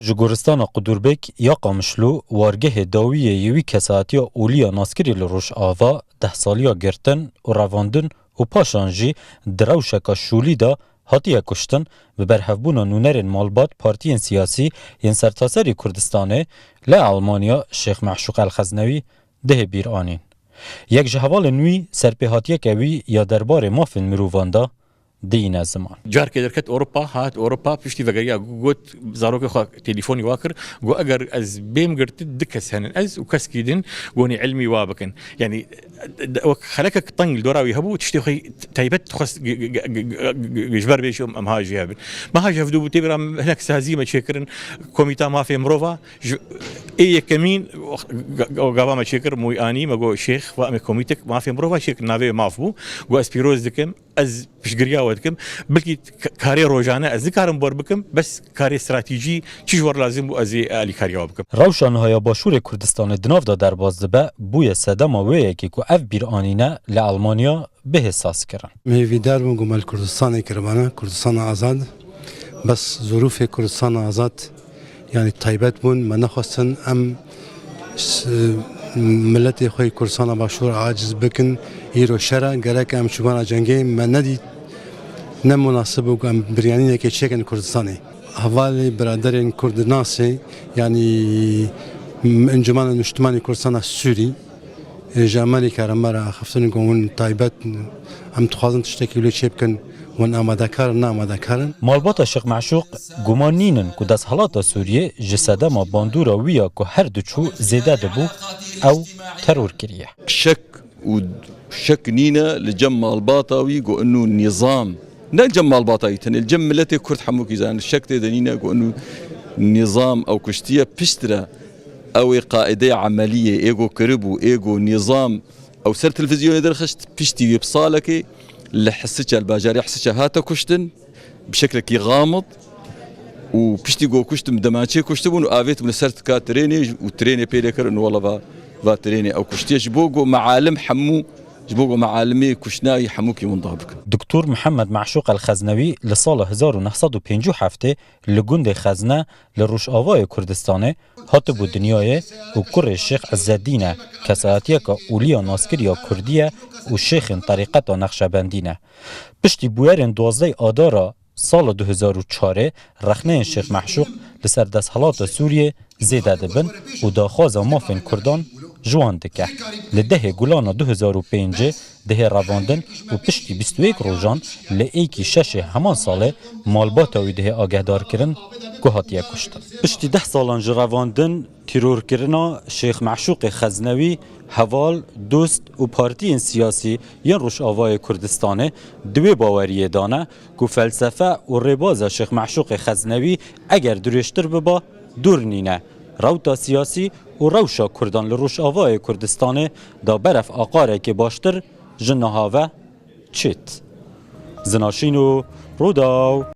جگرستان قدوربک یا قامشلو وارگه داویه یوی کساتیا اولیا ناسکری لروش آوا 10 سالیا گرتن و رواندن و پاشانجی دروشکا شولی دا هاتیه کشتن به برهفبونا نونرین مالبات پارتین سیاسی ین سرتاسری کردستانه لآلمانیا شیخ معشوق الخزنوی ده بیر آنین. یک جهوال نوی سرپیهاتیه کوی یا دربار مافن مروواندا دین زمان. جار که درکت اروپا هات اروپا پشتی وگریا گوت زاروک خو تلفنی واکر گو اگر از بیم گرت دکس هنن از وكس كيدن گونی علمی وابکن یعنی خلکك طنگ دوراوی هبو تشتی خی تایبت خص جبر بیشم ام هاجی هبن ما هاجی هفدو بتبرم هناك سازیمه چکرن کمیتا مافی مروفا ای کمین گاوا ما چکر موی آنی مگو شیخ و ام کمیتک مافی مروفا شیخ ناوی مافبو گو اسپیروز دکم از پشگریا ودکم بلکی کاری روزانه از ذکرم بر بکم بس کاری استراتژی چیزور لازم بو از علی کاریا بکم. روشنهای باشور کردستان دناف دا در بازدبه بوی سدم وی که کو اف بیر آنینه لآلمانیا به حساس کردن. میویدار مو گمال کردستان کربانه کردستان آزاد بس ظروف کردستان آزاد یعنی تایبت بون من نخواستن ام ملت خوی کردستان باشور عاجز بکن ایرو شرع گرک ام شگان جنگی من ندید نمناسب و ام بریانی که چکن کردستانی حوالی برادرین کردناسی یعنی انجمن مجتمعی کردستان سوری جامعی کرمارا خفتن گون تایبت هم تخوازن تشتکی ولی چه بکن ون آماده کارن نه آماده کارن. مالبات شیخ معشوق گمان نینن که دست حالات سوریه جسده ما باندورا ویا که هر دو چو زیده دبو او ترور کریه. شك نينا لجم الباطاوي قو انه نظام نجم الباطاوي تاني الجم ملتي كرد حموكي زان الشك تدنينا قو انه نظام او كشتيه بشترا او قاعده عمليه ايجو كربو ايجو نظام او سر تلفزيون درخشت بشتي بصالك لحسك الباجاري حسك هاتا كشتن بشكل كي غامض وبشتي قو كشتم دماتشي كشتبون وافيت من سرت كاتريني وتريني بيليكر انه والله فاتريني او كشتيش بوغو معالم حمو جبوغو معالمي كشناي حموكي منضابك. دكتور محمد معشوق الخزنوي لسال 1957 لگند خزنه لروش آوای کردستانه هات بو دنیای و کر شیخ عزالدین کساتیه که اولیا ناسکریا کردیه و شیخ طریقت نقشبندینه. پشتی بویرین 12 آدارا سال 2004 رخنه شیخ معشوق لسر دست حالات سوریه زیده دبن و داخواز مافن کردان جوان دکه. لده گلان 2005 ده رواندن و پشتی 21 روزان لایکی 6 همان ساله مالباتاوی ده آگهدار کرن که هاتیه کشتن. پشتی 10 سالان رواندن تیرور کرنا شیخ معشوق خزنوی حوال دوست و پارتین سیاسی یان روش آوای کردستانه دوی باوریه دانه که فلسفه و رباز شیخ معشوق خزنوی اگر دریشتر ببا دور نینه روتا سیاسی و روشا کردان لروش آوای کردستانه دا برف آقاره که باشتر جنهاوه چیت زناشین و روداو